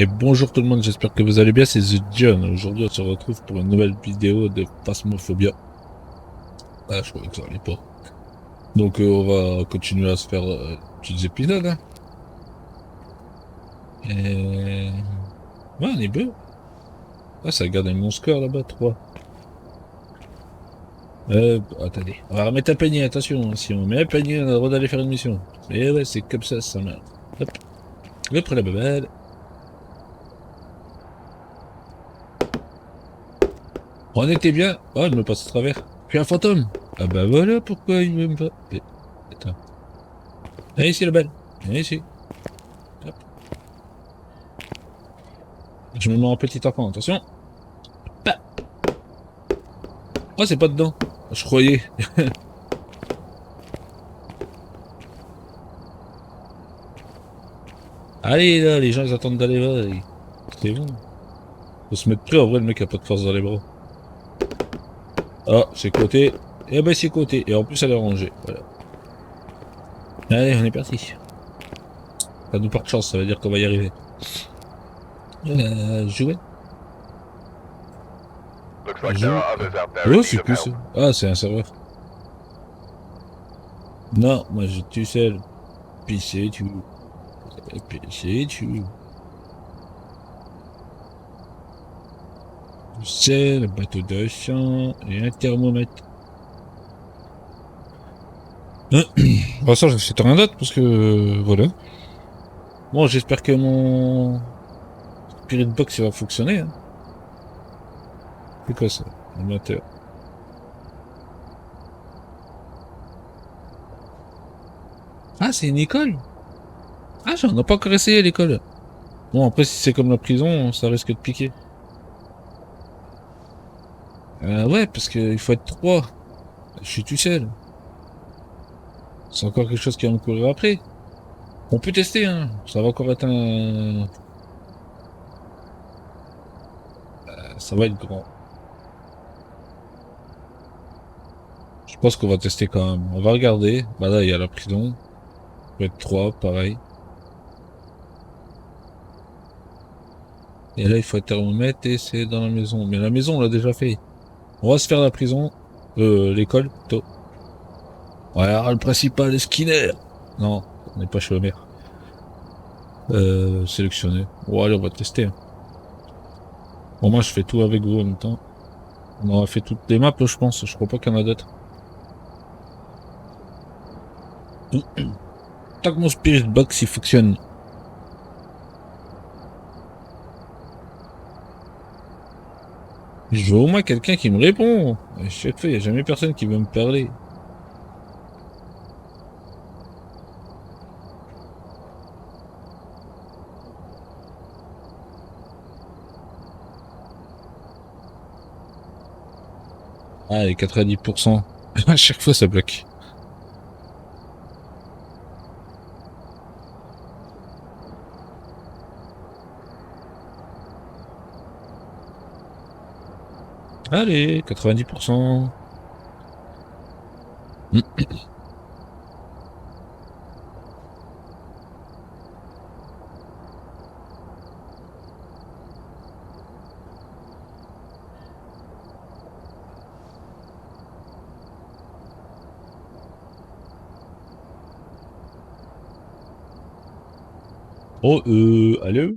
Et bonjour tout le monde, j'espère que vous allez bien, c'est The John. Aujourd'hui on se retrouve pour une nouvelle vidéo de Phasmophobia. Ah, je croyais que ça allait pas. Donc on va continuer à se faire petits épisodes. Hein. Et... Ouais, on est beau. Ah, ça a gardé mon score là-bas, 3. Attendez, on va remettre un panier, attention, hein. Si on met un panier, on a le droit d'aller faire une mission. Et ouais, c'est comme ça marche. Hop, hop, la baballe. On était bien. Oh, elle me passe à travers. Puis un fantôme. Ah bah voilà pourquoi il veut me pas. Attends. Viens ici la balle. Viens ici. Hop. Je me mets en petit enfant, attention. Bah. Oh, c'est pas dedans. Je croyais. Allez là, les gens ils attendent d'aller là. C'est bon. Faut se mettre prêt, en vrai le mec a pas de force dans les bras. Ah, c'est côté. Eh ben c'est côté. Et en plus elle est rangée. Voilà. Allez, on est parti. Ça nous porte chance, ça veut dire qu'on va y arriver. Jouer. Jouer. Oh, c'est cool ça. Ah, c'est un serveur. Non, moi je suis seul. Pisser, tu. Pisser, tu. C'est le bateau de sang et un thermomètre. Bon, ça, c'est rien d'autre parce que voilà. Bon, j'espère que mon Spirit Box il va fonctionner. Hein. C'est quoi ça? Un moteur. Ah, c'est une école? Ah, j'en ai pas encore essayé l'école. Bon, après, si c'est comme la prison, ça risque de piquer. Ouais, parce qu'il faut être 3. Je suis tout seul. C'est encore quelque chose qui va me courir après. On peut tester, hein. Ça va encore être un... Ça va être grand. Je pense qu'on va tester quand même. On va regarder. Bah là, il y a la prison. Ça peut être 3, pareil. Et là, il faut être thermomètre et c'est dans la maison. Mais la maison, on l'a déjà fait. On va se faire la prison. L'école, plutôt. Voilà, le principal est Skinner. Non, on n'est pas chez le maire. Sélectionner. Bon, allez, on va tester. Hein. Bon, moi, je fais tout avec vous en même temps. On aura fait toutes les maps, je pense. Je crois pas qu'il y en a d'autres. Tant que mon Spirit Box, il fonctionne. Je veux au moins quelqu'un qui me répond. À chaque fois, il n'y a jamais personne qui veut me parler. Ah, les 90%. À chaque fois, ça bloque. Allez, 90%. Oh, allô?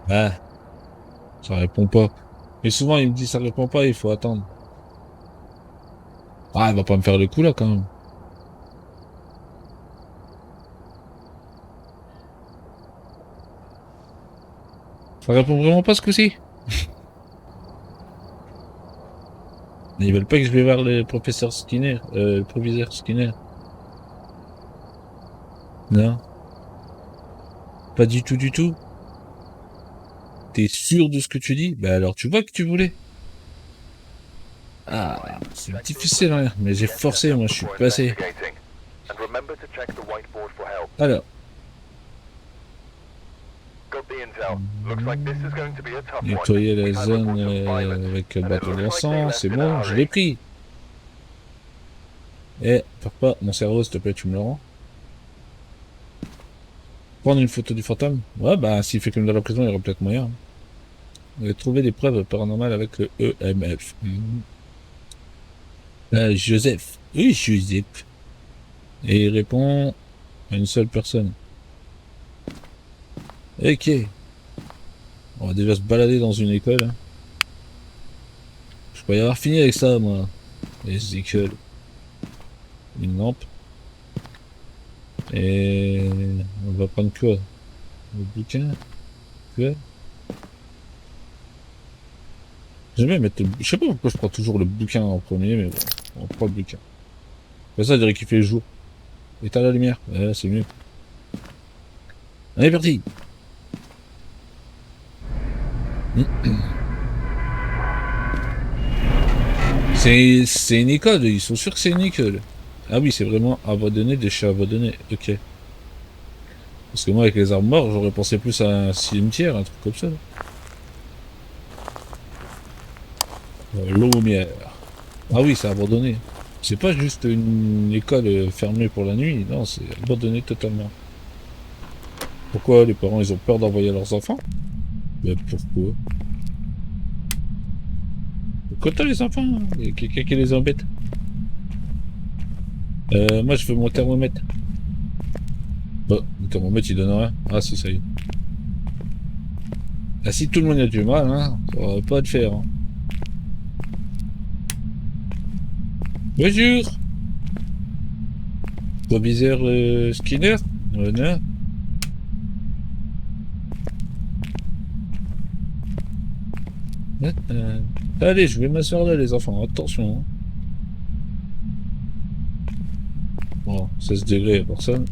Ah, ça répond pas. Et souvent, il me dit ça répond pas, il faut attendre. Ah, il va pas me faire le coup là quand même. Ça répond vraiment pas ce coup-ci. Ils veulent pas que je vais voir le professeur Skinner, le proviseur Skinner. Non, pas du tout, du tout. T'es sûr de ce que tu dis? Bah alors tu vois que tu voulais. Ah, c'est difficile, hein. Mais j'ai forcé, moi je suis passé. Alors. Nettoyer la zone avec le bateau de sang, c'est bon, je l'ai pris. Eh, faire pas, mon cerveau, s'il te plaît, tu me le rends. Prendre une photo du fantôme? Ouais, bah, s'il fait comme dans la prison, il y aura peut-être moyen. On a trouvé des preuves paranormales avec le EMF. Joseph. Oui, Joseph. Et il répond à une seule personne. Ok. On va déjà se balader dans une école. Hein. Je pourrais y avoir fini avec ça, moi. Les écoles. Une lampe. Et on va prendre quoi? Le bouquin? Quoi? J'aime bien mettre le... Je sais pas pourquoi je prends toujours le bouquin en premier, mais bon, on prend le bouquin. Comme ça, je dirais qu'il fait le jour. Éteins la lumière. Ouais, c'est mieux. Allez, parti! C'est une école, ils sont sûrs que c'est une école. Ah oui, c'est vraiment abandonné, déchets abandonnés. Ok. Parce que moi, avec les arbres morts, j'aurais pensé plus à un cimetière, un truc comme ça. Lumière. Ah oui, c'est abandonné. C'est pas juste une école fermée pour la nuit, non, c'est abandonné totalement. Pourquoi les parents, ils ont peur d'envoyer leurs enfants? Mais pourquoi? Pourquoi t'as les enfants? Il y a quelqu'un qui les embête. Moi, je veux mon thermomètre. Bah, le thermomètre, il donne rien. Ah si, ça y est. Ah, si tout le monde a du mal, hein, ça va pas le faire. Hein. Bonjour! Proviseur Skinner? Non. Allez, je vais m'asseoir là, les enfants. Attention. Hein. Bon, 16 degrés, personne.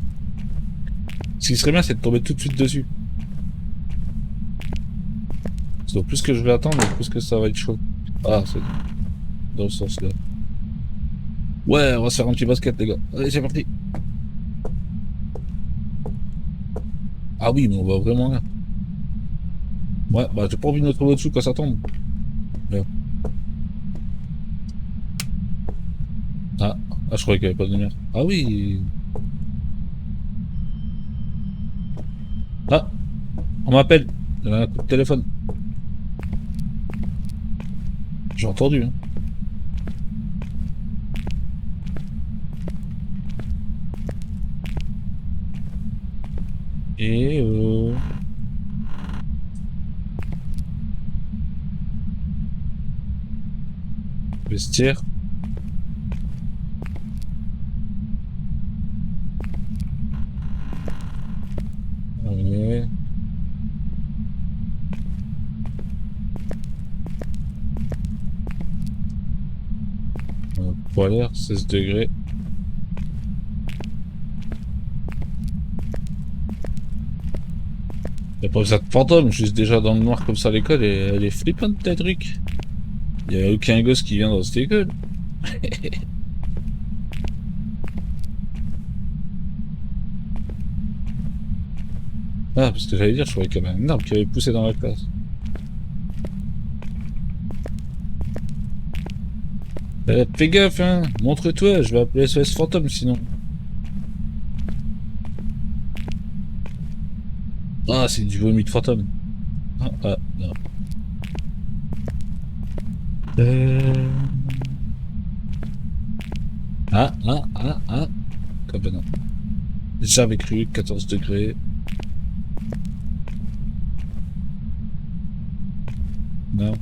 Ce qui serait bien, c'est de tomber tout de suite dessus. Donc, plus que je vais attendre, plus que ça va être chaud. Ah, c'est dans ce sens-là. Ouais, on va se faire un petit basket, les gars. Allez, c'est parti. Ah oui, mais on va vraiment là. Ouais, bah j'ai pas envie de me trouver au-dessous quand ça tombe. Là. Ah, je croyais qu'il n'y avait pas de lumière. Ah oui. Ah, on m'appelle. Il y a un coup de téléphone. J'ai entendu. Hein. Et vestiaire. Ouais. Poilère, 16 degrés. Y'a pas besoin de fantôme, juste déjà dans le noir comme ça l'école, et elle est flippante ta truc. Y'a aucun gosse qui vient dans cette école. Ah, parce que j'allais dire, je croyais qu'il y avait un arbre qui avait poussé dans la classe. Fais gaffe, hein, montre-toi, je vais appeler SOS fantôme sinon. Ah, c'est du vomi de fantôme. Non. Euh... Ah. Comme non. J'avais cru, 14 degrés. Non.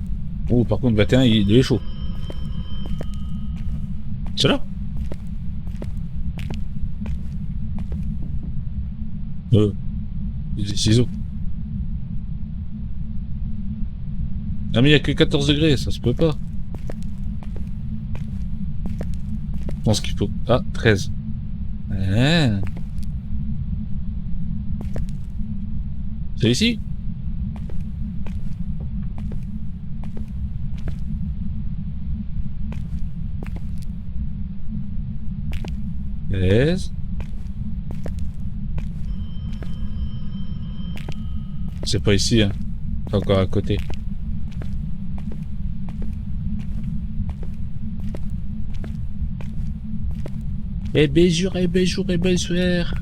Oh, par contre, 21, il est chaud. C'est là? Des ciseaux. Ah, mais il y a que 14 degrés, ça se peut pas. Je pense qu'il faut... Ah, 13. Ah. C'est ici? 13. C'est pas ici, hein. C'est encore à côté. Eh ben jour, eh ben jour, eh ben soir.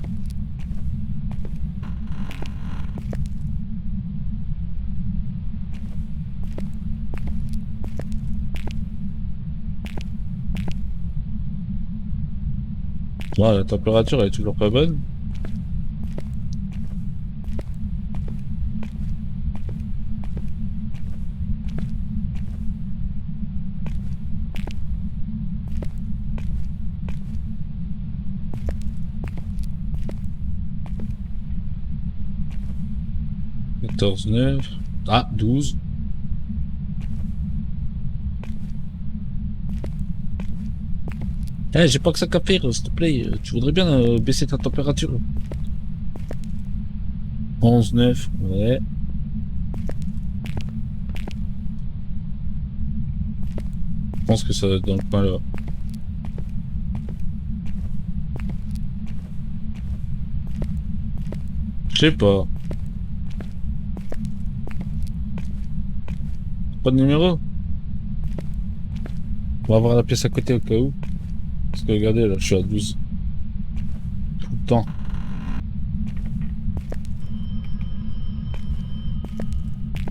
Bon, la température elle est toujours pas bonne. Quatorze neuf. Ah, 12. Eh, j'ai pas que ça qu'à faire, s'il te plaît. Tu voudrais bien baisser ta température. 11 9, ouais. Je pense que ça va être dans le coin là. Je sais pas. Pas de numéro? On va voir la pièce à côté au cas où. Parce que regardez, là, je suis à 12. Tout le temps.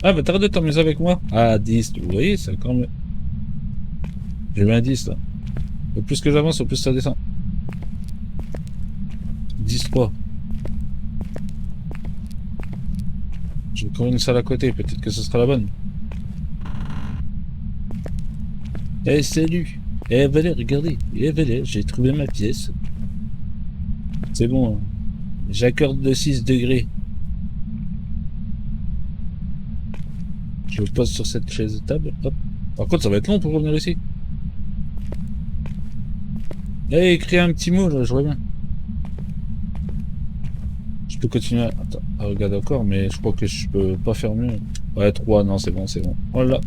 Ah, bah t'arrêtes de t'amuser avec moi. Ah, 10. Vous voyez, c'est quand même. J'ai mis un 10 là. Au plus que j'avance, au plus ça descend. 10-3. Je vais encore une salle à côté, peut-être que ce sera la bonne. Eh, salut! Eh, venez, regardez. Eh, venez, j'ai trouvé ma pièce. C'est bon, hein. J'accorde de 6 degrés. Je le pose sur cette chaise de table. Hop. Par contre, ça va être long pour revenir ici. Eh, écris un petit mot, là, je reviens. Je peux continuer attends, à regarder encore, mais je crois que je peux pas faire mieux. Ouais, 3, non, c'est bon, c'est bon. Voilà.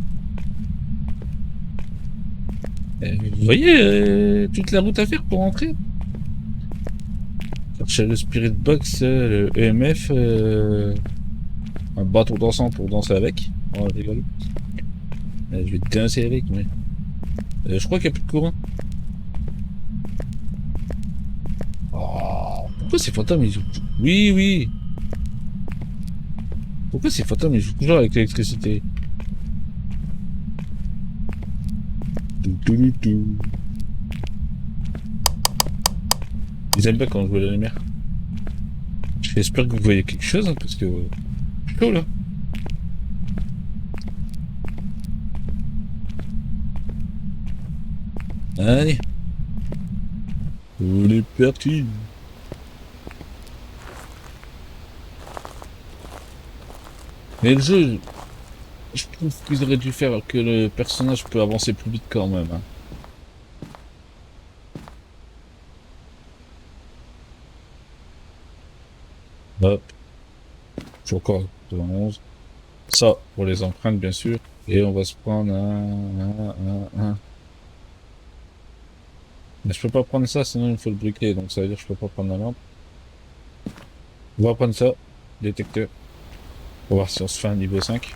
Eh, vous voyez toute la route à faire pour rentrer? Chercher le Spirit Box, le EMF, un bâton dansant pour danser avec. Oh, rigolo. Je vais danser avec, mais. Je crois qu'il n'y a plus de courant. Oh, pourquoi ces fantômes ils jouent? Oui, oui. Pourquoi ces fantômes ils jouent toujours avec l'électricité? Ils aiment bien quand je vois la lumière. J'espère que vous voyez quelque chose, hein, parce que. Je suis chaud là. Allez. On est parti. Mais le jeu, je trouve qu'ils auraient dû faire que le personnage peut avancer plus vite quand même. Hein. Hop. Je suis encore à 11. Ça, pour les empreintes, bien sûr. Et on va se prendre un. Mais je peux pas prendre ça, sinon il faut le briquer. Donc ça veut dire que je peux pas prendre la lampe. On va prendre ça. Détecteur. On va voir si on se fait un niveau 5.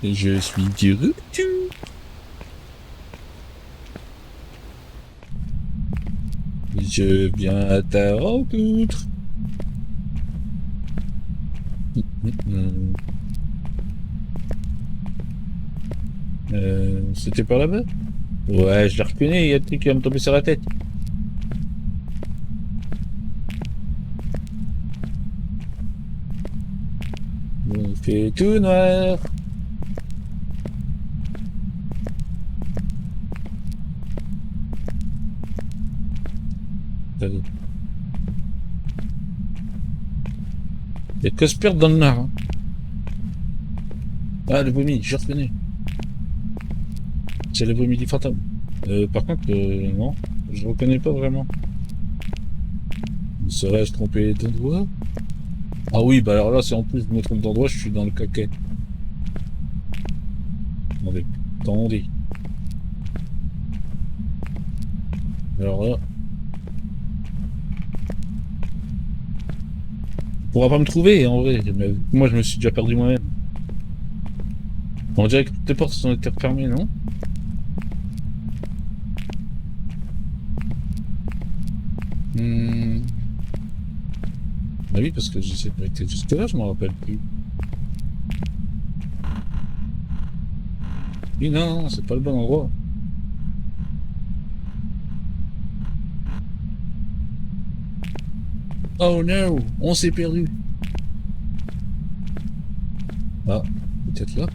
Et je suis du retour. Je viens à ta rencontre. C'était par là-bas? Ouais, je l'ai reconnu, il y a le truc qui va me tomber sur la tête. Il fait tout noir. Il y a que se perdre dans le noir. Hein. Ah, le vomi, j'ai reconnu. C'est le vomi du fantôme. Par contre, non, je reconnais pas vraiment. Serais-je trompé d'endroit? Ah oui, bah alors là, si en plus je me trompe d'endroit, je suis dans le caquet. Attendez, attendez. Alors là... On pourra pas me trouver, en vrai. Mais moi, je me suis déjà perdu moi-même. On dirait que toutes les portes sont été refermées, non? Bah oui, parce que j'essaie de m'arrêter jusque là, je m'en rappelle plus. Oui, non, non, c'est pas le bon endroit. Oh no, on s'est perdu. Ah, peut-être là.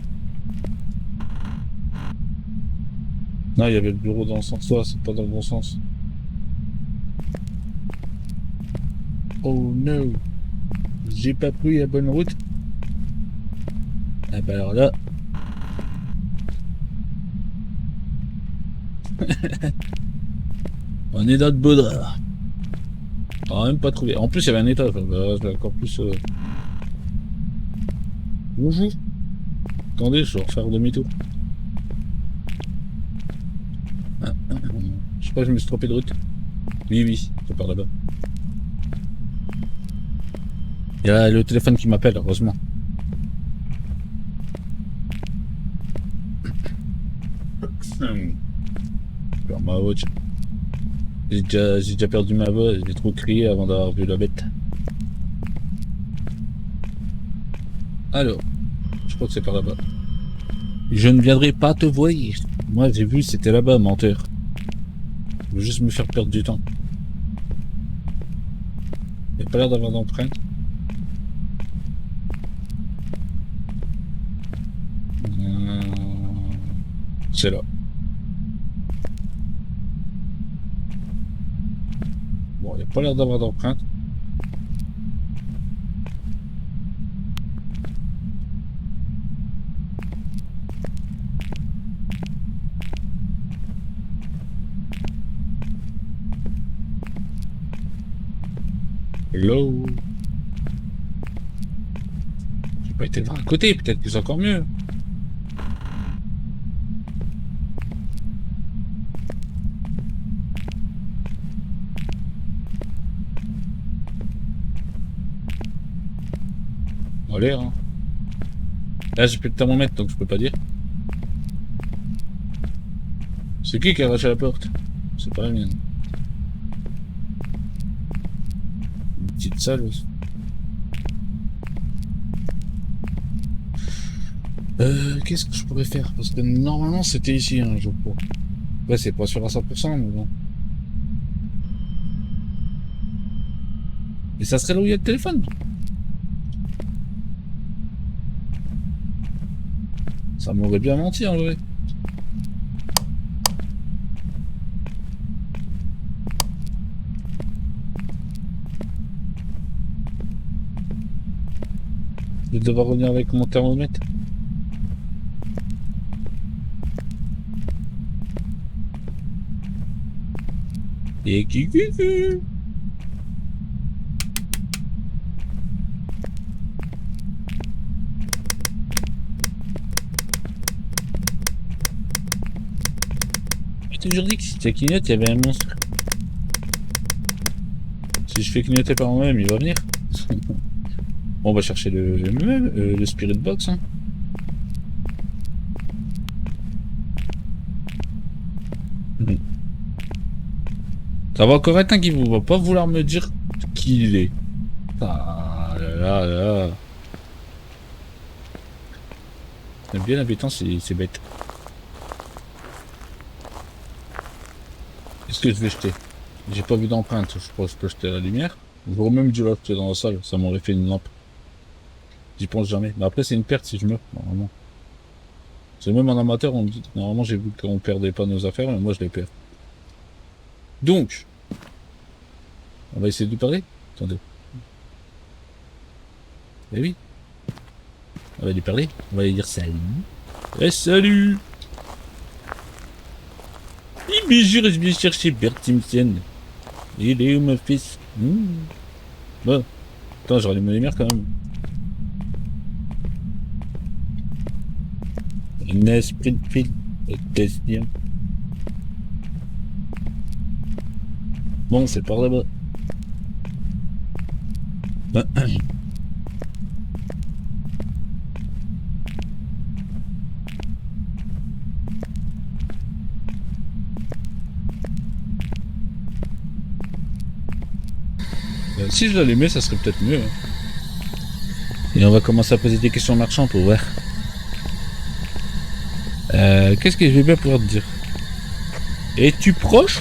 Non, il y avait le bureau dans le sens là, c'est pas dans le bon sens. Oh no, j'ai pas pris la bonne route. Ah bah alors là, on est dans le Baudrard. On a même pas trouvé. En plus, il y avait un étage. Bah, c'est encore plus. Bonjour. Attendez, je vais refaire demi-tour. Je sais pas, je me suis trompé de route. Oui, oui, c'est par là-bas. Il y a le téléphone qui m'appelle, heureusement. Perds ma watch. J'ai déjà perdu ma voix, j'ai trop crié avant d'avoir vu la bête. Alors, je crois que c'est par là-bas. Je ne viendrai pas te voir. Moi, j'ai vu, c'était là-bas, menteur. Je veux juste me faire perdre du temps. Il n'y a pas l'air d'avoir d'empreinte. C'est là. Bon, il n'y a pas l'air d'avoir d'empreinte. Hello. J'ai pas été voir à côté, peut-être que c'est encore mieux. En l'air, hein. Là, j'ai plus de thermomètre, donc je peux pas dire. C'est qui a arraché la porte? C'est pas la mienne. Une petite salle aussi. Qu'est-ce que je pourrais faire? Parce que normalement c'était ici, hein, je crois. Ouais, c'est pas sûr à 100%, mais bon. Et ça serait là où il y a le téléphone? Ça m'aurait bien menti en vrai. Je vais devoir revenir avec mon thermomètre. Et qui. J'ai toujours dit que si tu clignotes, il y avait un monstre. Si je fais clignoter par moi-même, il va venir. Bon, on va chercher le spirit box. Hein. Ça va encore être un qui ne va pas vouloir me dire qui il est. Ah là là là. J'aime bien l'habitant, c'est bête. Qu'est-ce que je vais jeter? J'ai pas vu d'empreinte, je pense que je peux jeter la lumière. J'aurais même dû la jeter dans la salle, ça m'aurait fait une lampe. J'y pense jamais. Mais après, c'est une perte si je meurs, normalement. C'est même en amateur, on me dit. Normalement, j'ai vu qu'on perdait pas nos affaires, mais moi, je les perds. Donc, on va essayer de lui parler. Attendez. Eh oui. On va lui parler. On va lui dire salut. Eh salut. Eh bien sûr, je viens chercher Bert Simpson. Il est où mon fils? Bon. Attends, j'aurais les lumières quand même. Un esprit de fil. Question. Bon, c'est par là-bas. Si je l'allumais, ça serait peut-être mieux. Et on va commencer à poser des questions marchandes pour voir. Qu'est-ce que je vais bien pouvoir te dire? Es-tu proche?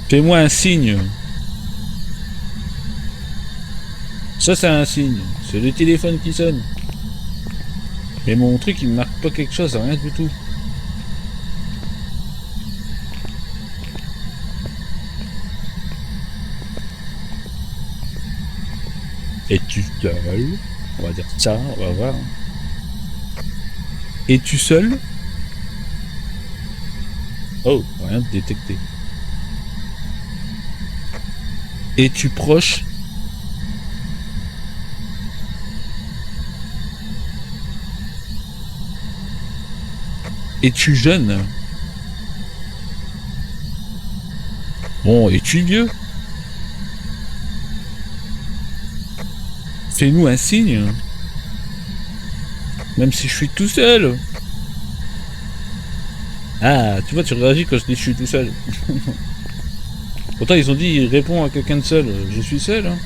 Fais-moi un signe. Ça, c'est un signe. C'est le téléphone qui sonne. Mais mon truc, il me marque pas quelque chose, rien du tout. Es-tu seul? On va dire ça, on va voir. Es-tu seul? Oh, rien de détecté. Es-tu proche? Es-tu jeune? Bon, es-tu vieux? Fais-nous un signe. Même si je suis tout seul. Ah, tu vois, tu réagis quand je dis je suis tout seul. Pourtant, ils ont dit réponds à quelqu'un de seul. Je suis seul. Hein.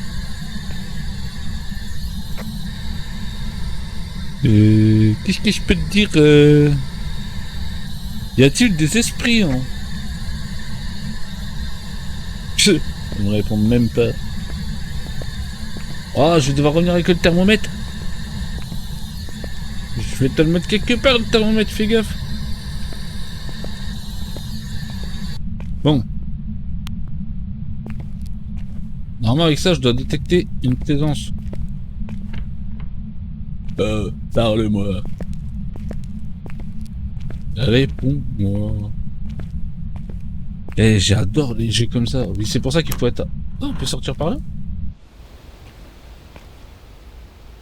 Qu'est-ce que je peux te dire Y a-t-il des esprits hein? Ils me répondent même pas. Oh, je vais devoir revenir avec le thermomètre. Je vais te le mettre quelque part, le thermomètre, fais gaffe. Bon. Normalement, avec ça, je dois détecter une présence. Parle-moi. Réponds-moi. Eh, j'adore les jeux comme ça. Oui, c'est pour ça qu'il faut être... Oh, on peut sortir par là?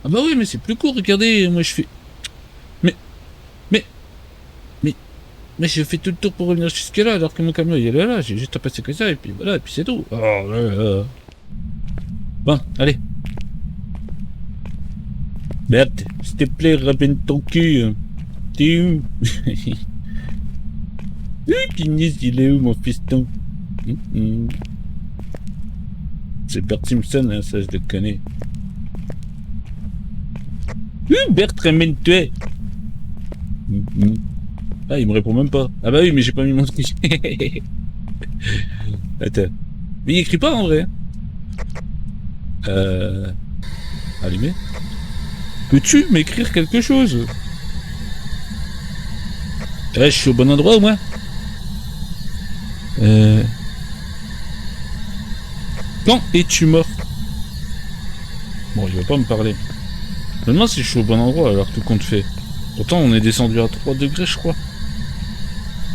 Ah bah oui, mais c'est plus court, regardez, moi je fais... Mais... Mais... Mais... Mais je fais tout le tour pour revenir jusque là, alors que mon camion il est là, j'ai juste à passer comme ça, et puis voilà, et puis c'est tout. Oh là là. Bon, allez. Berthe, s'il te plaît, ramène ton cul. T'es où? Punaise, il est où mon fiston? C'est Bert Simpson, hein, ça je le connais. Bert, ramène-toi. Ah, il me répond même pas. Ah bah oui, mais j'ai pas mis mon truc. Attends. Mais il écrit pas en vrai. Allumé. Peux-tu m'écrire quelque chose? Eh, je suis au bon endroit au moins. Quand es-tu mort? Bon, il va pas me parler. Je me demande si je suis au bon endroit alors tout compte fait. Pourtant, on est descendu à 3 degrés, je crois.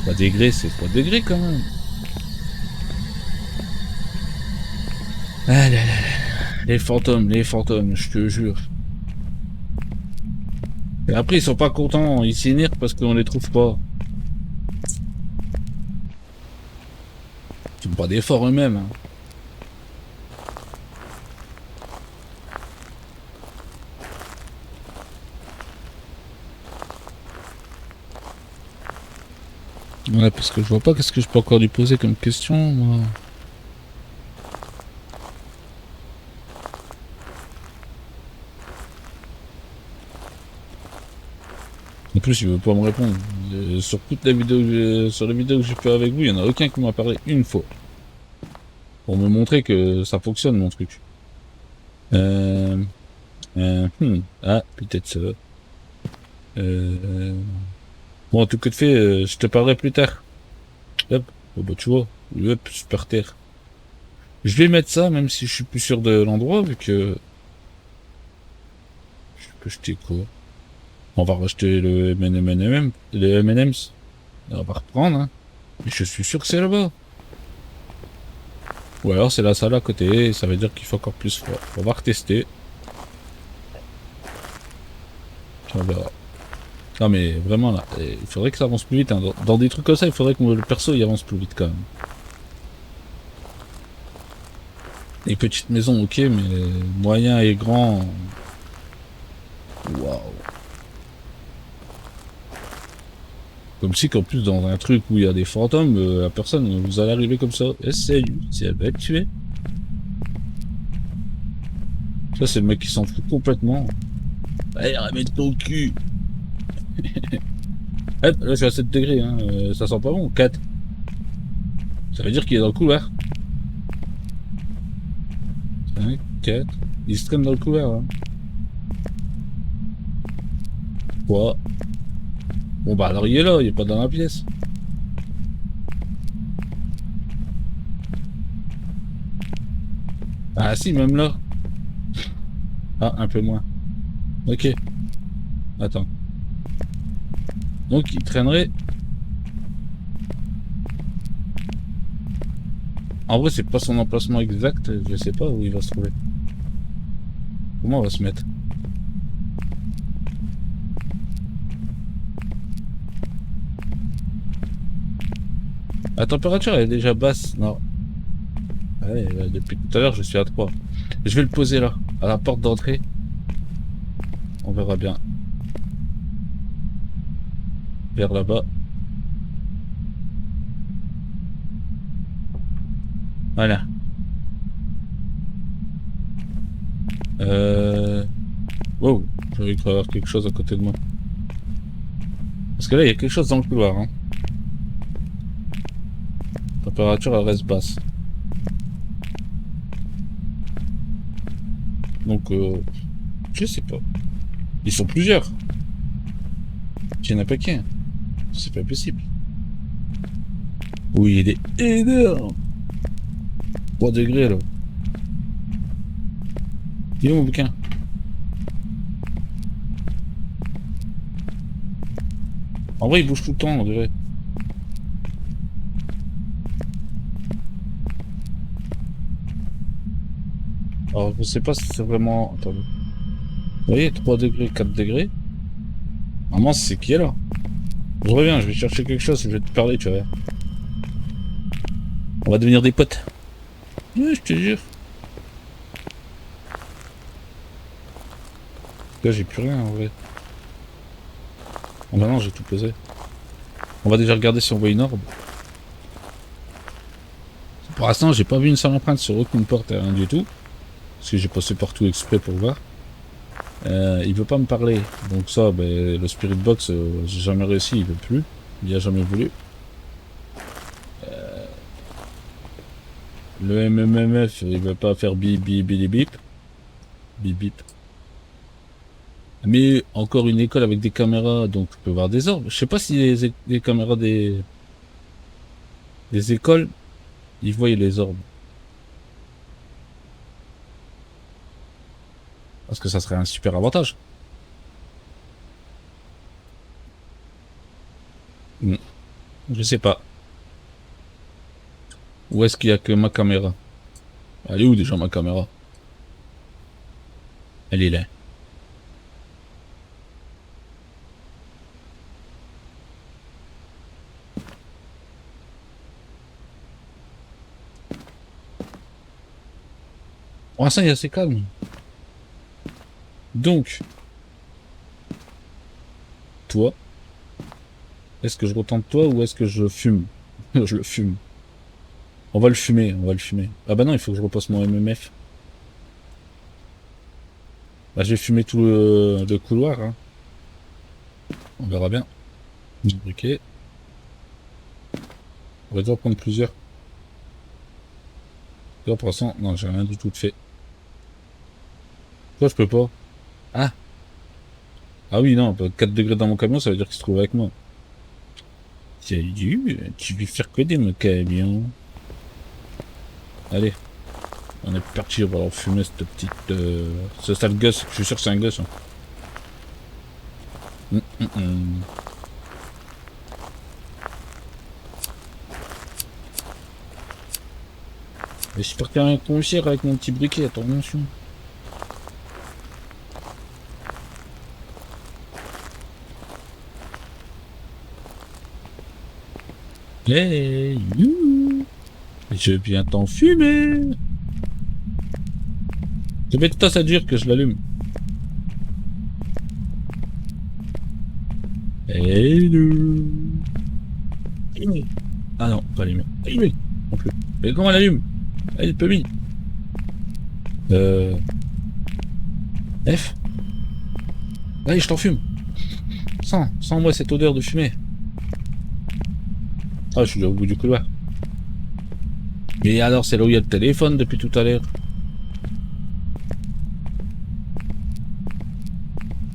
3 degrés, c'est 3 degrés quand même. Ah là là là. Les fantômes, je te jure. Et après, ils sont pas contents, ils s'énervent parce qu'on les trouve pas. Ils font pas d'efforts eux-mêmes. Hein. Ouais, parce que je vois pas qu'est-ce que je peux encore lui poser comme question, moi. En plus, il veut pas me répondre. Sur toute la vidéo, sur les vidéos que j'ai fait avec vous, il y en a aucun qui m'a parlé une fois. Pour me montrer que ça fonctionne, mon truc. Ah, peut-être ça. Bon, en tout cas de fait, je te parlerai plus tard. Hop, oh, bah tu vois, hop, je par terre. Je vais mettre ça, même si je suis plus sûr de l'endroit, vu que... Je peux jeter quoi? On va racheter le M&M, le M&M's. On va reprendre, hein. Mais je suis sûr que c'est là-bas. Ou alors c'est la salle à côté, et ça veut dire qu'il fait encore plus froid. On va retester. Puis on verra. Non mais vraiment là, il faudrait que ça avance plus vite. Hein. Dans des trucs comme ça, il faudrait que le perso il avance plus vite quand même. Les petites maisons, ok, mais moyen et grand. Waouh. Comme si qu'en plus dans un truc où il y a des fantômes, la personne, vous allez arriver comme ça. Et salut, si elle va être tuée. Ça c'est le mec qui s'en fout complètement. Allez, ramène ton cul. Hop, là je suis à 7 degrés, hein. Ça sent pas bon. 4. Ça veut dire qu'il est dans le couloir. 5, 4. Il se traîne dans le couloir. Hein. 3. Bon bah alors il est là, il est pas dans la pièce. Ah si, même là. Ah, un peu moins. Ok. Attends. Donc il traînerait. En vrai, c'est pas son emplacement exact, je sais pas où il va se trouver. Comment on va se mettre? La température elle est déjà basse, non. Ouais, depuis tout à l'heure je suis à 3. Je vais le poser là, à la porte d'entrée. On verra bien. Vers là-bas. Voilà. Wow, j'avais cru avoir quelque chose à côté de moi. Parce que là, il y a quelque chose dans le couloir. Hein. La température, elle reste basse. Donc, je sais pas. Ils sont plusieurs. Il n'y en a pas qu'un. C'est pas possible. Oui, il est énorme. 3 degrés, là. Il est où mon bouquin? En vrai, il bouge tout le temps, on dirait. Alors, je sais pas si c'est vraiment... Attendez. Vous voyez, 3 degrés, 4 degrés. Normalement, c'est qui est là? Je reviens, je vais chercher quelque chose, je vais te parler, tu vois. On va devenir des potes. Ouais, je te jure. Là, j'ai plus rien, en vrai. Oh bah non, j'ai tout posé. On va déjà regarder si on voit une orbe. Pour l'instant, j'ai pas vu une seule empreinte sur aucune porte, rien du tout. Parce que j'ai passé partout exprès pour voir. Il veut pas me parler. Donc ça, ben, le Spirit Box, j'ai jamais réussi, il veut plus. Il a jamais voulu. Le MMMF, il veut pas faire bip bip bip bip. Bip bip. Mais encore une école avec des caméras, donc tu peux voir des orbes. Je sais pas si les caméras des écoles, ils voient les orbes. Parce que ça serait un super avantage. Je sais pas. Où est-ce qu'il y a que ma caméra? Elle est où déjà ma caméra? Elle est là. Pour l'instant, il est assez calme. Donc, toi, est-ce que je retente toi ou est-ce que je fume? Je le fume. On va le fumer, on va le fumer. Ah bah non, il faut que je repasse mon MMF. Bah je vais fumer tout le couloir. Hein. On verra bien. Ok. On va devoir prendre plusieurs. Là pour l'instant, non, j'ai rien du tout de fait. Toi, je peux pas. Ah. Ah oui, non, 4 degrés dans mon camion, ça veut dire qu'il se trouve avec moi. Salut, tu veux faire quoi de mon camion? Allez. On est parti, on va leur fumer cette petite... ce sale gosse, je suis sûr que c'est un gosse. Hein. Mais je suis parti à un concert avec mon petit briquet, attention. Hey, you. Je viens t'en fumer. Combien de temps ça dure que je l'allume? Hello. Allumé. Ah non, pas allumé. Allumé. Non plus. Mais comment elle allume? Elle peut mis. Euh... F. Allez, je t'en fume. Sens moi cette odeur de fumée. Ah, je suis déjà au bout du couloir. Mais alors, c'est là où il y a le téléphone depuis tout à l'heure.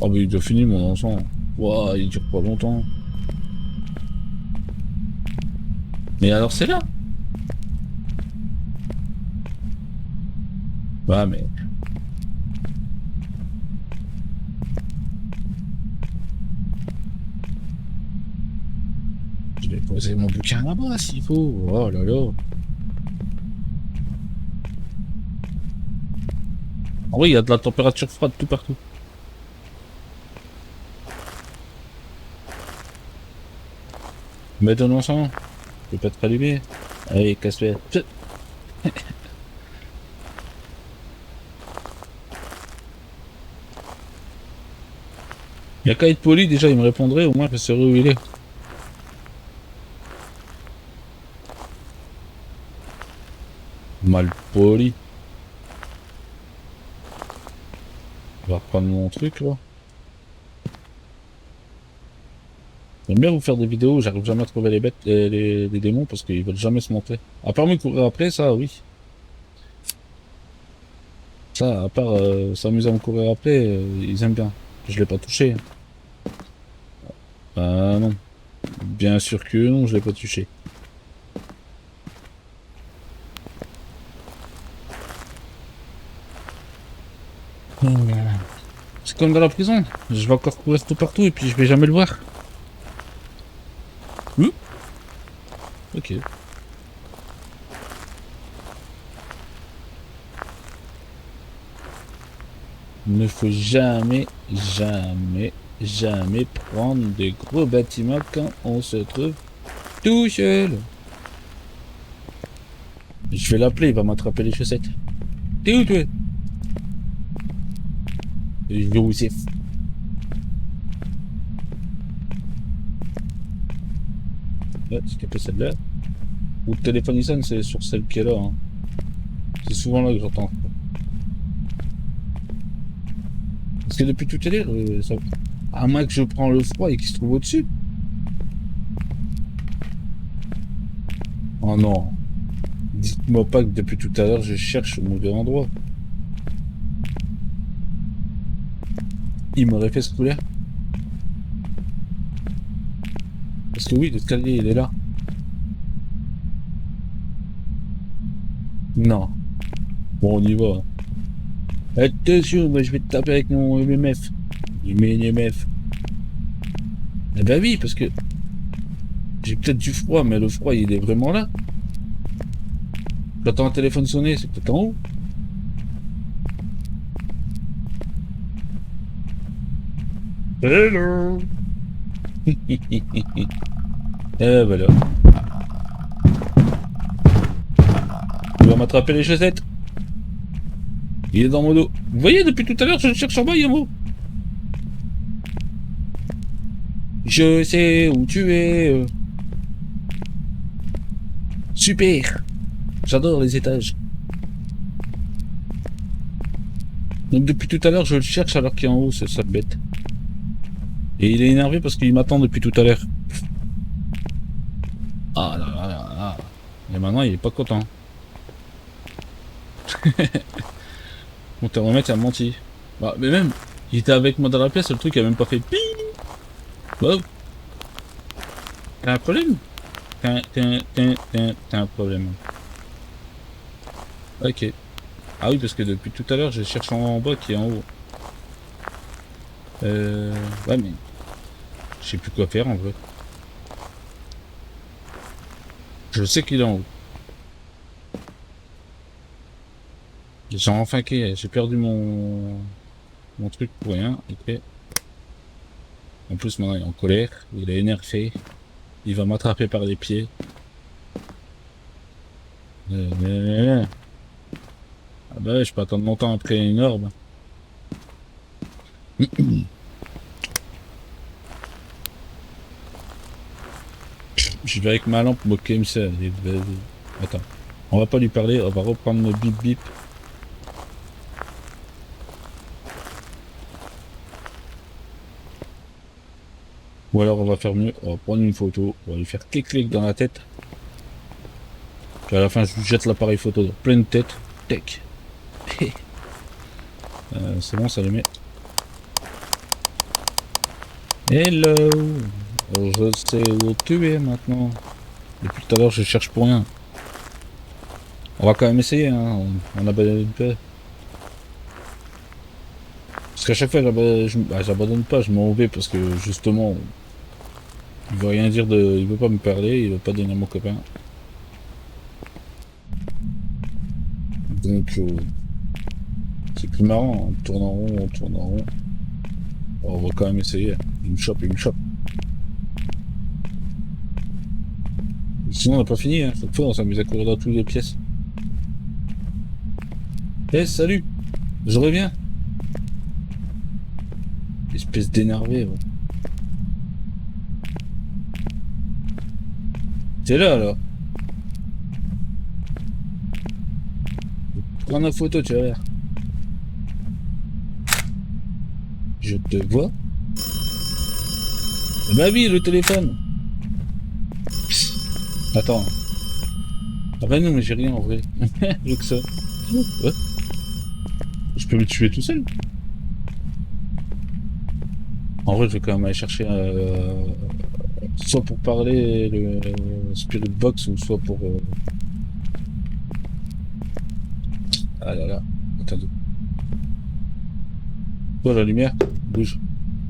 Oh, mais il doit finir mon encens. Ouah, il dure pas longtemps. Mais alors, c'est là. Bah, mais. Je vais poser mon bouquin là-bas s'il faut. Oh là là. En vrai, il y a de la température froide tout partout. Mais ton encens, je peux pas te rallumer. Allez, casse-toi. Il y a qu'à être poli, déjà, il me répondrait, au moins, je saurais où il est. Mal poli. On va reprendre mon truc, là. J'aime bien vous faire des vidéos où j'arrive jamais à trouver les bêtes, les démons, parce qu'ils veulent jamais se montrer. À part me courir après, ça, oui. Ça, à part s'amuser à me courir après, ils aiment bien. Je l'ai pas touché. Ah non. Bien sûr que non, je l'ai pas touché. C'est comme dans la prison. Je vais encore courir tout partout et puis je vais jamais le voir. Ok. Il ne faut jamais, jamais, jamais prendre de gros bâtiments quand on se trouve tout seul. Je vais l'appeler, il va m'attraper les chaussettes. T'es où toi? Joseph. Ouais, c'est capé celle-là. Ou le téléphone il sonne, c'est sur celle qui est là. Hein. C'est souvent là que j'entends. Parce que depuis tout à l'heure, ça... à moins que je prends le froid et qu'il se trouve au-dessus. Oh non. Dites-moi pas que depuis tout à l'heure je cherche au mauvais endroit. Il m'aurait fait ce coup-là. Parce que oui, l'escalier il est là. Non. Bon, on y va. Attention, moi je vais te taper avec mon MMF. Mon MMF. Eh ben oui, parce que j'ai peut-être du froid, mais le froid il est vraiment là. J'entends un téléphone sonner, c'est peut-être en haut. Hello. Et voilà. Il va m'attraper les chaussettes. Il est dans mon dos. Vous voyez, depuis tout à l'heure, je le cherche en bas, Yamo. Je sais où tu es. Super. J'adore les étages. Donc depuis tout à l'heure, je le cherche alors qu'il est en haut, c'est ça bête. Et il est énervé parce qu'il m'attend depuis tout à l'heure. Ah là là là là. Et maintenant, il est pas content. Mon thermomètre a menti. Bah, mais même, il était avec moi dans la pièce, le truc a même pas fait ping. Wow. T'as un problème? T'as un problème. Ok. Ah oui, parce que depuis tout à l'heure, je cherche en bas qui est en haut. Ouais, mais je sais plus quoi faire en vrai. Je sais qu'il est en haut. J'ai enfin que j'ai perdu mon truc pour rien. Ok. En plus, maintenant, il est en colère. Il est énervé. Il va m'attraper par les pieds. Ah bah ouais, je peux attendre longtemps après une orbe. Je vais avec ma lampe moquer ça. Attends. On va pas lui parler, on va reprendre le bip bip. Ou alors on va faire mieux, on va prendre une photo, on va lui faire clic-clic dans la tête. Puis à la fin je lui jette l'appareil photo dans pleine tête. Tac. C'est bon, ça le met. Hello. Alors, je sais où tu es maintenant. Depuis tout à l'heure je cherche pour rien. On va quand même essayer, hein. On abandonne pas. Parce qu'à chaque fois j'abandonne pas, je m'en vais parce que justement il veut rien dire de. Il veut pas me parler, il veut pas donner à mon copain. Donc c'est plus marrant, on tourne en rond, on tourne en rond. On va quand même essayer. Il me chope, il me chope. Sinon on n'a pas fini, hein. Cette fois on s'amuse à courir dans toutes les pièces. Eh salut, je reviens. Espèce d'énervé. Ouais. T'es là alors. Prends la photo, tu vas voir. Je te vois. Bah oui, le téléphone. Attends. Ah bah non, mais j'ai rien en vrai. J'ai que ça. Ouais. Je peux me tuer tout seul. En vrai, je vais quand même aller chercher soit pour parler le Spirit Box ou soit pour. Ah là là. Attends. Toi, la lumière, bouge.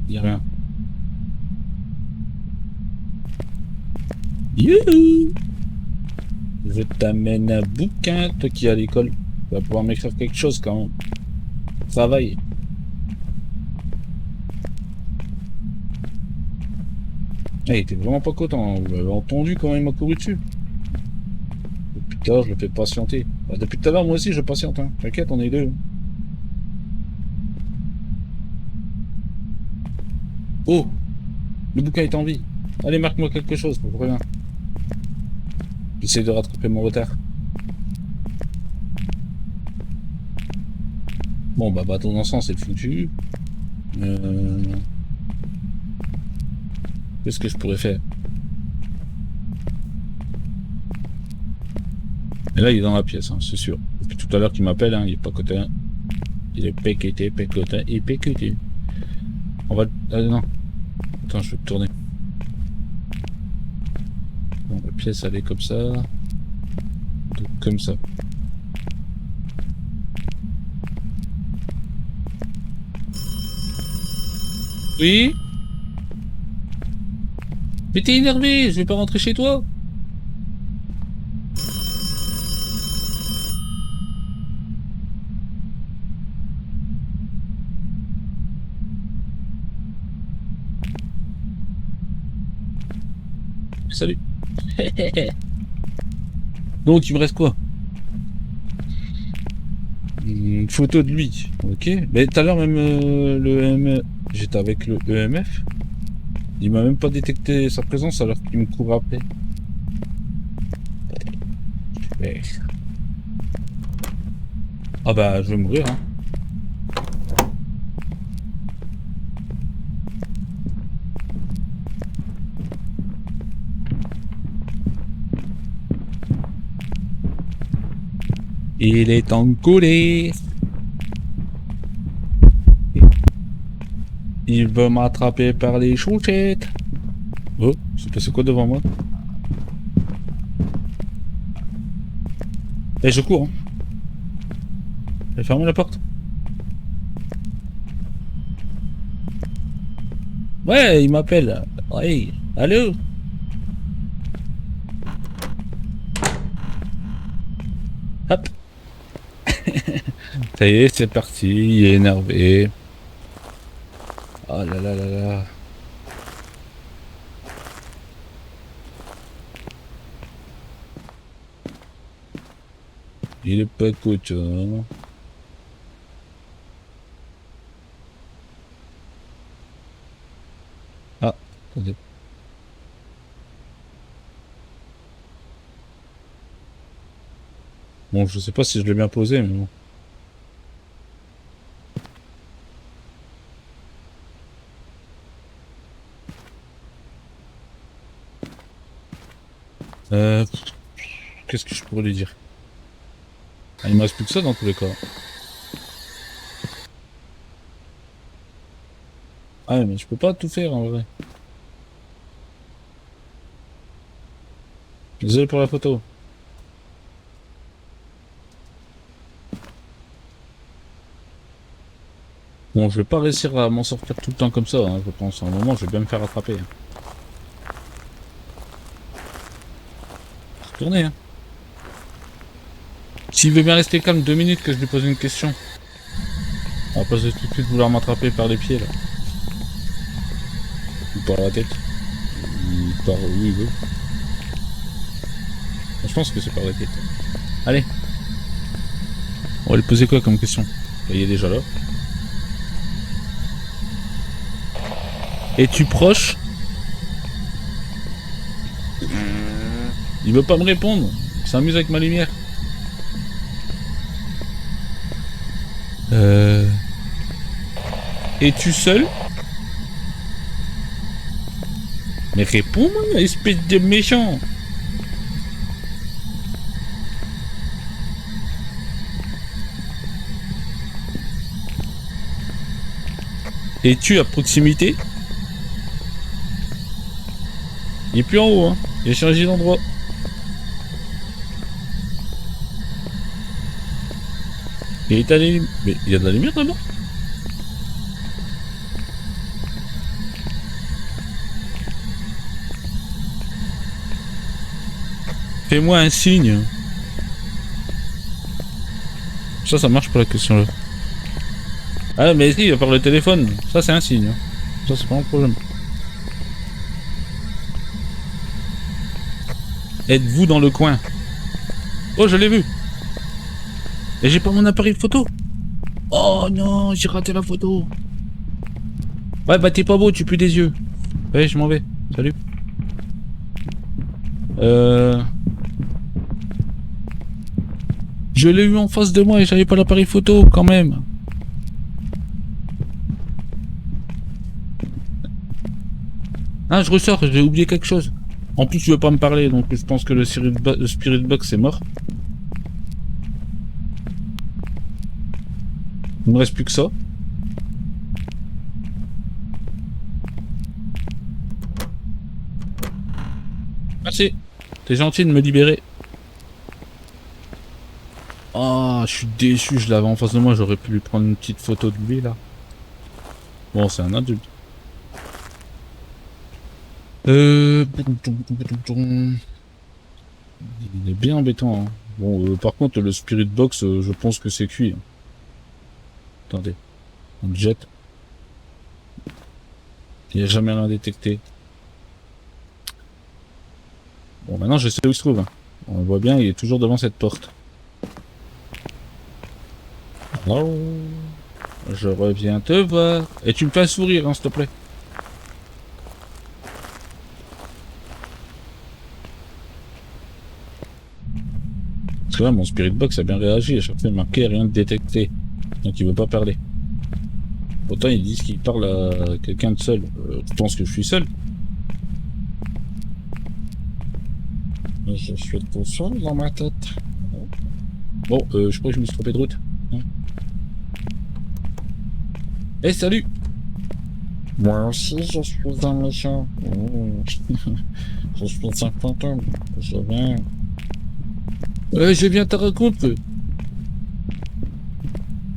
Y'a rien. Youhou! Je t'amène un bouquin, toi qui es à l'école. Tu vas pouvoir m'écrire quelque chose quand même. Travaille. Ah, il était vraiment pas content. Vous l'avez entendu quand il m'a couru dessus. Depuis tout à l'heure, je le fais patienter. Bah, depuis tout à l'heure, moi aussi, je patiente. Hein. T'inquiète, on est deux. Oh! Le bouquin est en vie. Allez, marque-moi quelque chose, pour rien. J'essaie de rattraper mon retard. Bon, bah, bâton d'encens, c'est le foutu. Euh... Qu'est-ce que je pourrais faire? Et là, il est dans la pièce, hein, c'est sûr. Depuis tout à l'heure qu'il m'appelle, hein, il est pas coté. Il est péqueté, pécotin et péqueté. On va... Ah, non. Attends, je vais tourner. Bon, la pièce, elle est comme ça. Donc, comme ça. Oui? Mais t'es énervé, je vais pas rentrer chez toi. Salut. Donc, il me reste quoi? Une photo de lui. Ok. Mais tout à l'heure, même le EM... J'étais avec le EMF. Il m'a même pas détecté sa présence alors qu'il me court après. Eh. Ah bah, je vais mourir, hein. Il est encoulé. Il veut m'attraper par les chouchettes. Oh, c'est passé quoi devant moi? Eh, je cours, hein. J'ai fermé la porte. Ouais, il m'appelle. Ouais, allô? Hop. Ça y est, c'est parti. Il est énervé. Oh là là là là. Il est pas content. Ah, attendez. Bon, je sais pas si je l'ai bien posé, mais bon. Euh... Qu'est-ce que je pourrais lui dire? Ah, il me reste plus que ça dans tous les cas. Ah, mais je peux pas tout faire en vrai. Désolé pour la photo. Bon, je vais pas réussir à m'en sortir tout le temps comme ça, hein, je pense. À un moment, je vais bien me faire attraper. Hein. Retournez, hein. S'il veut bien rester calme 2 minutes que je lui pose une question. On va pas tout de suite vouloir m'attraper par les pieds, là. Ou par la tête. Ou par... Oui, oui. Je pense que c'est par la tête. Allez. On va lui poser quoi comme question? Il est déjà là. Es-tu proche? Il veut pas me répondre. Il s'amuse avec ma lumière. Es-tu seul? Mais réponds-moi, espèce de méchant. Es-tu à proximité? Il est plus en haut, hein. Il a changé d'endroit. Il est allé... Mais il y a de la lumière là-bas? Fais-moi un signe. Ça marche pas la question là. Ah mais si, par le téléphone. Ça c'est un signe. Ça c'est pas un problème. Êtes-vous dans le coin? Oh, je l'ai vu. Et j'ai pas mon appareil photo. Oh non, j'ai raté la photo. Ouais, bah t'es pas beau, tu pues des yeux. Ouais, je m'en vais. Salut. Je l'ai eu en face de moi et j'avais pas l'appareil photo quand même. Ah, je ressors, j'ai oublié quelque chose. En plus, tu veux pas me parler, donc je pense que le Spirit Box est mort. Il me reste plus que ça. Merci. T'es gentil de me libérer. Oh, je suis déçu, je l'avais en face de moi, j'aurais pu lui prendre une petite photo de lui là. Bon, c'est un adulte. Il est bien embêtant. Hein. Bon, par contre, le Spirit Box, je pense que c'est cuit. Hein. Attendez. On le jette. Il n'y a jamais rien détecté. Bon, maintenant je sais où il se trouve. Hein. On voit bien, il est toujours devant cette porte. Oh, je reviens te voir. Et tu me fais un sourire, hein, s'il te plaît. Parce que là, mon Spirit Box a bien réagi. À chaque fois, il marquait rien de détecté. Donc il veut pas parler. Pourtant, ils disent qu'il parle à quelqu'un de seul. Je pense que je suis seul. Je suis tout seul dans ma tête. Bon, je crois que je me suis trompé de route. Eh, salut! Moi aussi, je suis un méchant. Oh. Je suis un fantôme. Je viens te raconter.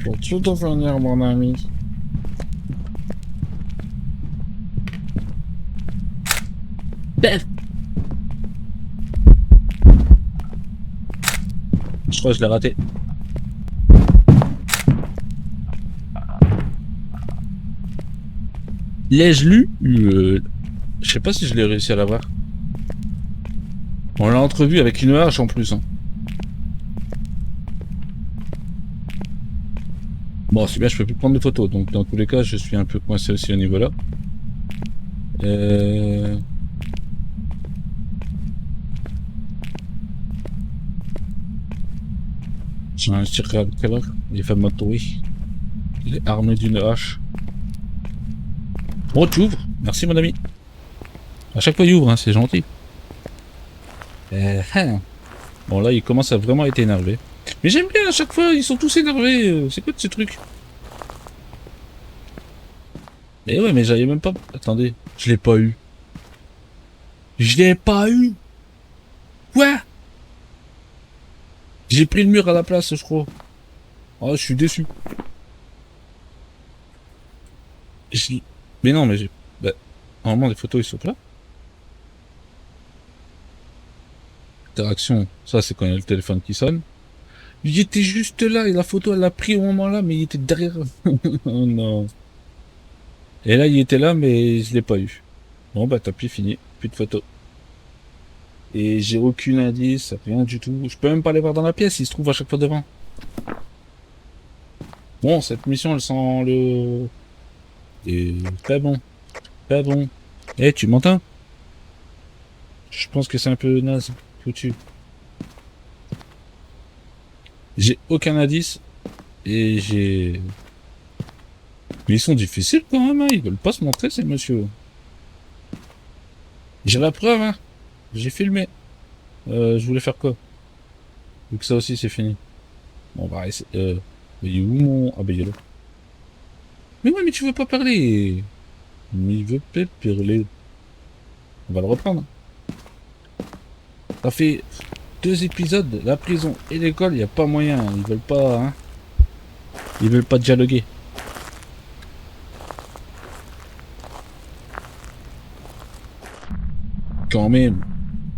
Peux-tu devenir mon ami? Bef! Je crois que je l'ai raté. L'ai-je lu? Je sais pas si je l'ai réussi à l'avoir. On l'a entrevu avec une hache en plus. Hein. Bon, c'est bien, je peux plus prendre de photos. Donc, dans tous les cas, je suis un peu coincé aussi au niveau là. J'ai un serial killer, il fait m'entourer. Il est armé d'une hache. Bon, tu ouvres. Merci, mon ami. À chaque fois, il ouvre, hein, c'est gentil. Hein. Bon, là, il commence à vraiment être énervé. Mais j'aime bien, à chaque fois, ils sont tous énervés. C'est quoi de ces trucs? Mais ouais, mais j'avais même pas... Attendez, je l'ai pas eu. Je l'ai pas eu. Quoi? J'ai pris le mur à la place, je crois. Oh, je suis déçu. Je- Mais non, mais j'ai... Bah, normalement, les photos, ils sont là. Interaction, ça, c'est quand il y a le téléphone qui sonne. Il était juste là, et la photo, elle l'a pris au moment là, mais il était derrière. Oh non. Et là, il était là, mais je l'ai pas eu. Bon, bah, tant pis, fini. Plus de photos. Et j'ai aucun indice, rien du tout. Je peux même pas les voir dans la pièce, il se trouve à chaque fois devant. Bon, cette mission, elle sent le... Et très bon. Très bon. Eh, tu m'entends? Je pense que c'est un peu naze. Foutu. J'ai aucun indice. Et j'ai... Mais ils sont difficiles quand même, hein. Ils veulent pas se montrer, ces messieurs. J'ai la preuve, hein. J'ai filmé. Je voulais faire quoi? Vu que ça aussi, c'est fini. Bon, on va essayer... il est où mon... Ah, bah, il est là. Mais ouais, mais tu veux pas parler. Mais il veut pas parler. On va le reprendre. Ça fait 2 épisodes, la prison et l'école, il n'y a pas moyen. Ils veulent pas, hein. Ils veulent pas dialoguer. Quand même.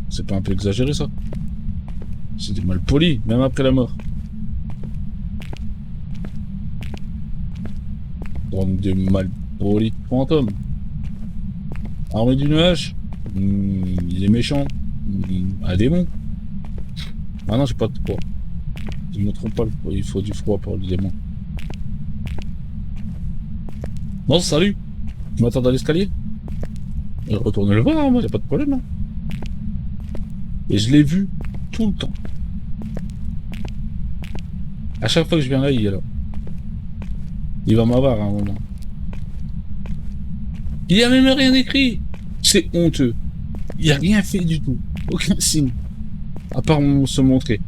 C'est pas un peu exagéré, ça? C'est des mal polis, même après la mort. Bande de mal polis de fantômes. Armé d'une hache. Il est méchant. Un démon. Ah non, j'ai pas de froid. Je me trompe pas, il faut du froid pour le démon. Bon, salut. Tu m'attends dans l'escalier? Retourne le voir, moi, y a pas de problème. Hein. Et je l'ai vu tout le temps. À chaque fois que je viens là, il est là. Il va m'avoir à un moment. Il y a même rien écrit. C'est honteux. Il a rien fait du tout. Aucun signe. À part se montrer.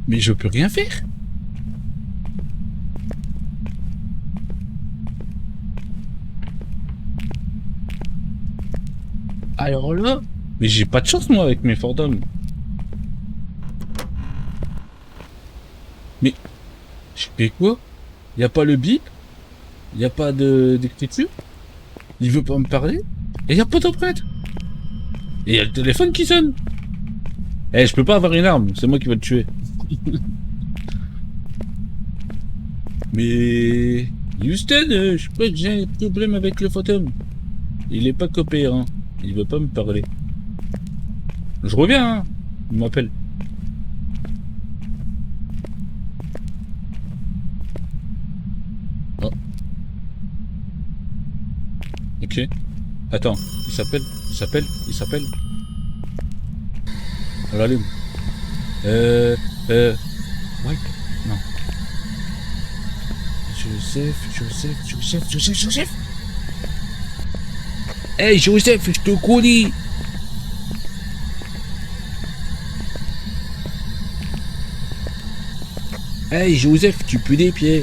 Mais je peux rien faire. Alors là, mais j'ai pas de chance moi avec mes fantômes. Mais je fais quoi? Y a pas le bip? Y a pas d'écriture? Il veut pas me parler? Et y a pas d'empreinte? Et y a le téléphone qui sonne? Eh, je peux pas avoir une arme, c'est moi qui vais le tuer. Mais... Houston, je crois que j'ai un problème avec le fantôme. Il est pas coopérant. Il veut pas me parler. Je reviens, hein. Il m'appelle. Oh. Ok. Attends, il s'appelle. On l'allume. Ouais. Non. Joseph. Hey Joseph, je te connais. Hey Joseph, tu pues des pieds.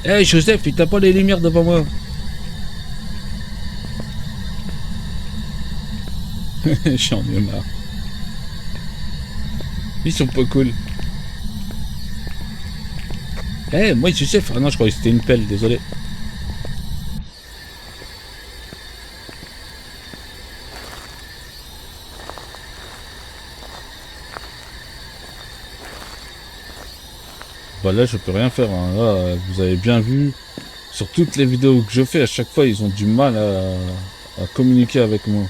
Hey Joseph, t'as pas les lumières devant moi. J'en ai marre. Ils sont pas cool. Eh, moi Joseph. Ah non, je croyais que c'était une pelle, désolé. Bah là, je peux rien faire. Hein. Là, vous avez bien vu. Sur toutes les vidéos que je fais, à chaque fois, ils ont du mal à communiquer avec moi.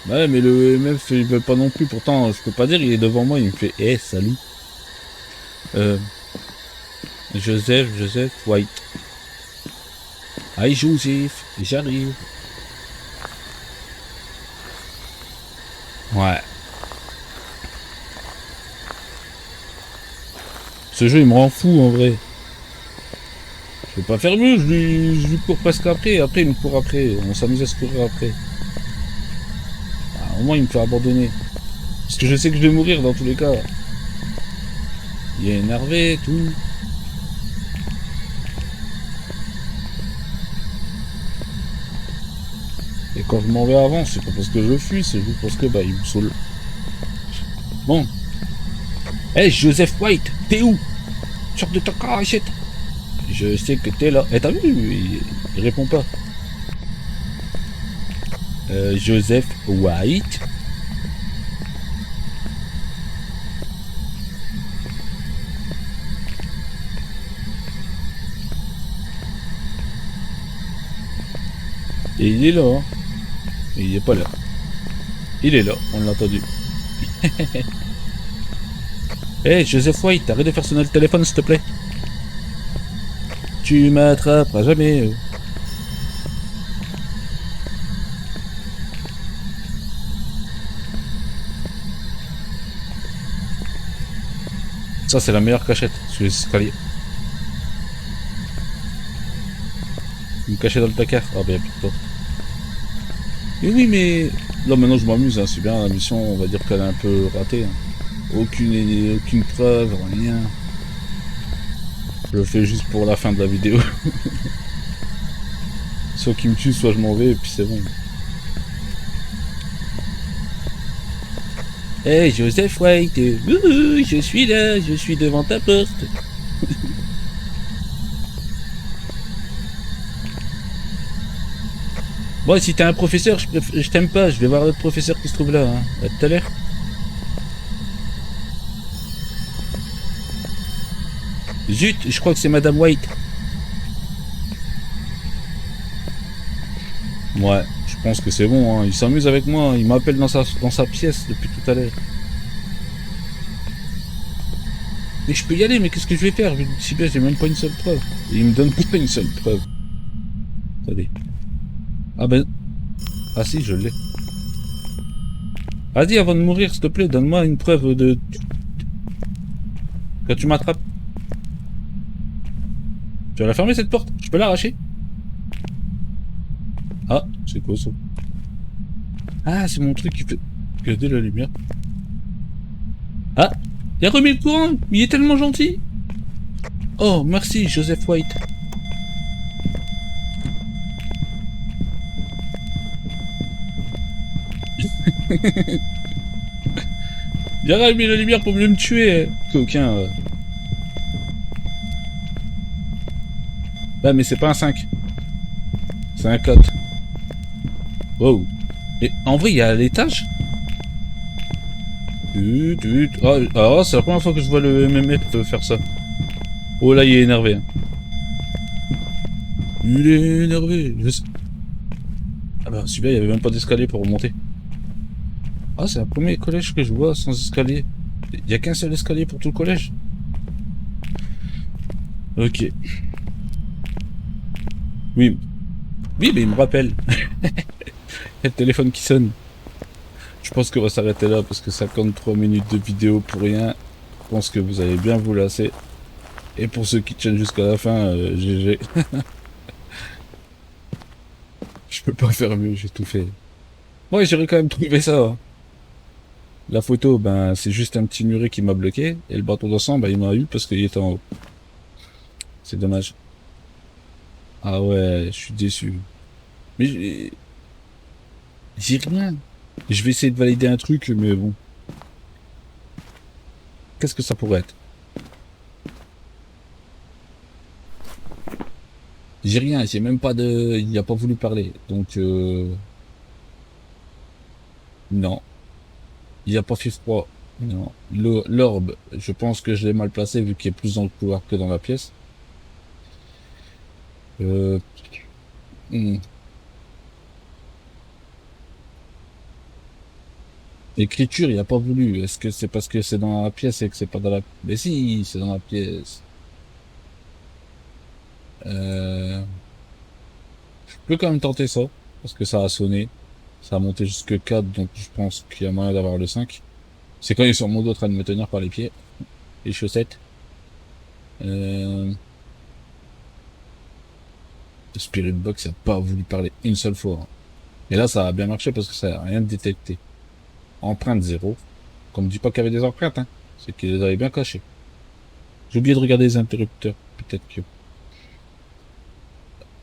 Ouais, mais le MF, il veut pas non plus. Pourtant, je peux pas dire, il est devant moi, il me fait « Eh, salut ». Joseph White. Aïe, Joseph, j'arrive. Ouais. Ce jeu il me rend fou en vrai. Je peux pas faire mieux, je lui cours presque après, après il me court après, on s'amuse à se courir après. Au moins il me fait abandonner. Parce que je sais que je vais mourir dans tous les cas. Il est énervé, tout. Et quand je m'en vais avant, c'est pas parce que je fuis, c'est juste parce que bah il me saoule. Bon. Hey Joseph White, t'es où? Sors de ta cachette. Je sais que t'es là. Eh t'as vu, il répond pas. Joseph White. Et il est là, hein. Et il est pas là. Il est là, on l'a entendu. Hey Joseph White, arrête de faire sonner le téléphone s'il te plaît. Tu m'attraperas jamais. Ça c'est la meilleure cachette, sous les escaliers. Me cacher dans le placard. Ah ben y'a plus de porte. Et oui mais... Là maintenant je m'amuse, hein. C'est bien, la mission on va dire qu'elle est un peu ratée. Hein. Aucune preuve, rien. Je le fais juste pour la fin de la vidéo. Soit qu'il me tue, soit je m'en vais et puis c'est bon. Hey Joseph White, je suis là, je suis devant ta porte. Bon, si t'es un professeur, je t'aime pas, je vais voir l'autre professeur qui se trouve là. Hein. À tout à l'heure. Zut, je crois que c'est Madame White. Ouais, je pense que c'est bon, hein. Il s'amuse avec moi, il m'appelle dans sa pièce depuis tout à l'heure. Mais je peux y aller, mais qu'est-ce que je vais faire? Si bien, j'ai même pas une seule preuve. Et il me donne pas une seule preuve. Attendez. Ah ben... Ah si, je l'ai. Vas-y, avant de mourir, s'il te plaît, donne-moi une preuve de... Quand tu m'attrapes. Tu vas la fermer cette porte? Je peux l'arracher? Ah, c'est quoi ça? Ah, c'est mon truc qui fait... Regardez la lumière. Ah, il a remis le courant. Il est tellement gentil. Oh, merci, Joseph White. Il a remis la lumière pour mieux me tuer. Coquin. Bah, mais c'est pas un 5. C'est un 4. Wow. Et en vrai, il y a l'étage. Ah, c'est la première fois que je vois le MMF faire ça. Oh là, il est énervé. Hein. Il est énervé. Ah bah, super, il y avait même pas d'escalier pour remonter. Ah, c'est le premier collège que je vois sans escalier. Il y a qu'un seul escalier pour tout le collège. Ok. Oui. Oui, mais il me rappelle. Il y a le téléphone qui sonne. Je pense qu'on va s'arrêter là parce que 53 minutes de vidéo pour rien. Je pense que vous allez bien vous lasser. Et pour ceux qui tiennent jusqu'à la fin, GG. Je peux pas faire mieux, j'ai tout fait. Ouais, j'aurais quand même trouvé ça. Hein. La photo, ben, c'est juste un petit muret qui m'a bloqué. Et le bâton d'ensemble, ben, il m'a eu parce qu'il était en haut. C'est dommage. Ah ouais, je suis déçu. Mais j'ai rien. Je vais essayer de valider un truc, mais bon. Qu'est-ce que ça pourrait être? J'ai rien, j'ai même pas de... Il a pas voulu parler. Donc, non. Il a pas fait froid. Non. L'orbe, je pense que je l'ai mal placé vu qu'il est plus dans le couloir que dans la pièce. Euh... hmm. Écriture, il a pas voulu. Est-ce que c'est parce que c'est dans la pièce et que c'est pas dans la... Mais si, c'est dans la pièce. Je peux quand même tenter ça, parce que ça a sonné. Ça a monté jusque 4, donc je pense qu'il y a moyen d'avoir le 5. C'est quand il est sur mon dos en train de me tenir par les pieds. Les chaussettes. Le Spirit Box a pas voulu parler une seule fois, hein. Et là, ça a bien marché parce que ça a rien détecté. Empreinte 0. Comme dis pas qu'il y avait des empreintes, hein. C'est qu'il les avait bien cachées. J'ai oublié de regarder les interrupteurs. Peut-être que...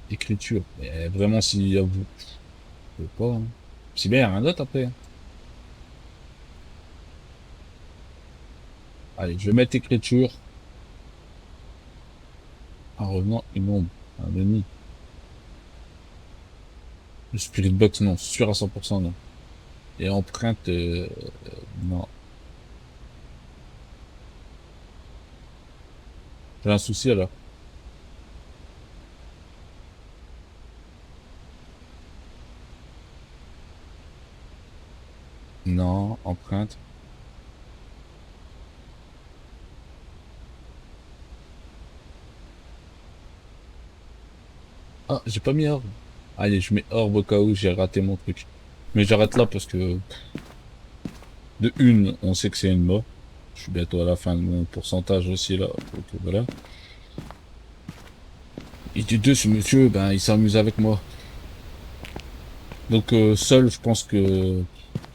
Écriture. Mais vraiment, s'il y a vous... Je sais pas, hein. Si bien, il y a rien d'autre après, hein. Allez, je vais mettre écriture. En revenant, une ombre. Un ennemi. Le Spirit Box, non. Sûr à 100%, non. Et empreinte, non. J'ai un souci alors. Non, empreinte. Ah, j'ai pas mis orbe. Allez, je mets orbe au cas où j'ai raté mon truc. Mais j'arrête là parce que de une, on sait que c'est une mort. Je suis bientôt à la fin de mon pourcentage aussi là. Donc voilà. Et du deux, ce monsieur, ben, il s'amuse avec moi. Donc seul, je pense que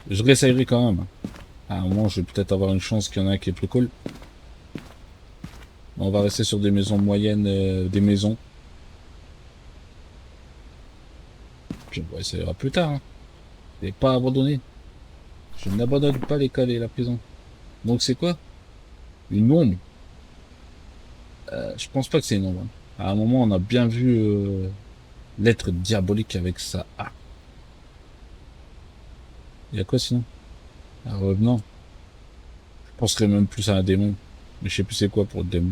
je réessayerai quand même. À un moment, je vais peut-être avoir une chance qu'il y en a un qui est plus cool. On va rester sur des maisons moyennes, des maisons. Puis on va essayer plus tard, hein. Et pas abandonner. Je n'abandonne pas l'école et la prison. Donc c'est quoi? Une ombre. Je pense pas que c'est une ombre, hein. À un moment, on a bien vu l'être diabolique avec ça. Ah, il y a quoi sinon? Un revenant. Je penserais même plus à un démon. Mais je sais plus c'est quoi pour le démon.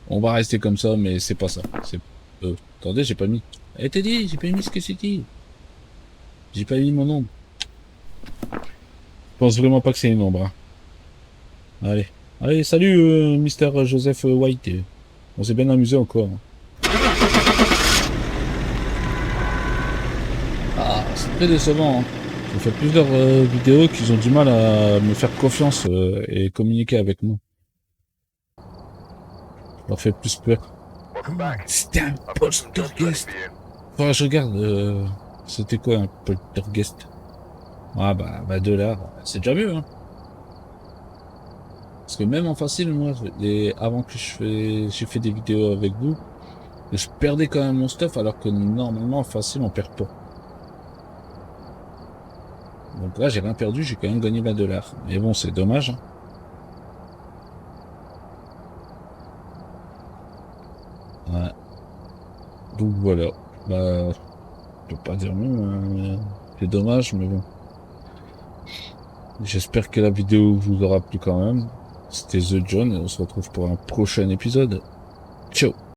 On va rester comme ça, mais c'est pas ça. C'est... attendez, j'ai pas mis. Eh, t'es dit, j'ai pas mis ce que c'était. J'ai pas mis mon ombre. Je pense vraiment pas que c'est une ombre, hein. Allez. Allez, salut, Mister Joseph White. On s'est bien amusé encore, hein. Ah, c'est très décevant, hein. J'ai fait plusieurs vidéos qu'ils ont du mal à me faire confiance et communiquer avec moi. Ça leur fait plus peur. C'était un poltergeist. Faudra que je regarde. C'était quoi un poltergeist? Ah bah $2, c'est déjà mieux, hein. Parce que même en facile, moi, avant que j'ai fait des vidéos avec vous, je perdais quand même mon stuff alors que normalement en facile on perd pas. Donc là j'ai rien perdu, j'ai quand même gagné $20. Mais bon, c'est dommage, hein. Ouais. Donc voilà. Bah, je peux pas dire non, hein. C'est dommage, mais bon. J'espère que la vidéo vous aura plu quand même. C'était The John et on se retrouve pour un prochain épisode. Ciao.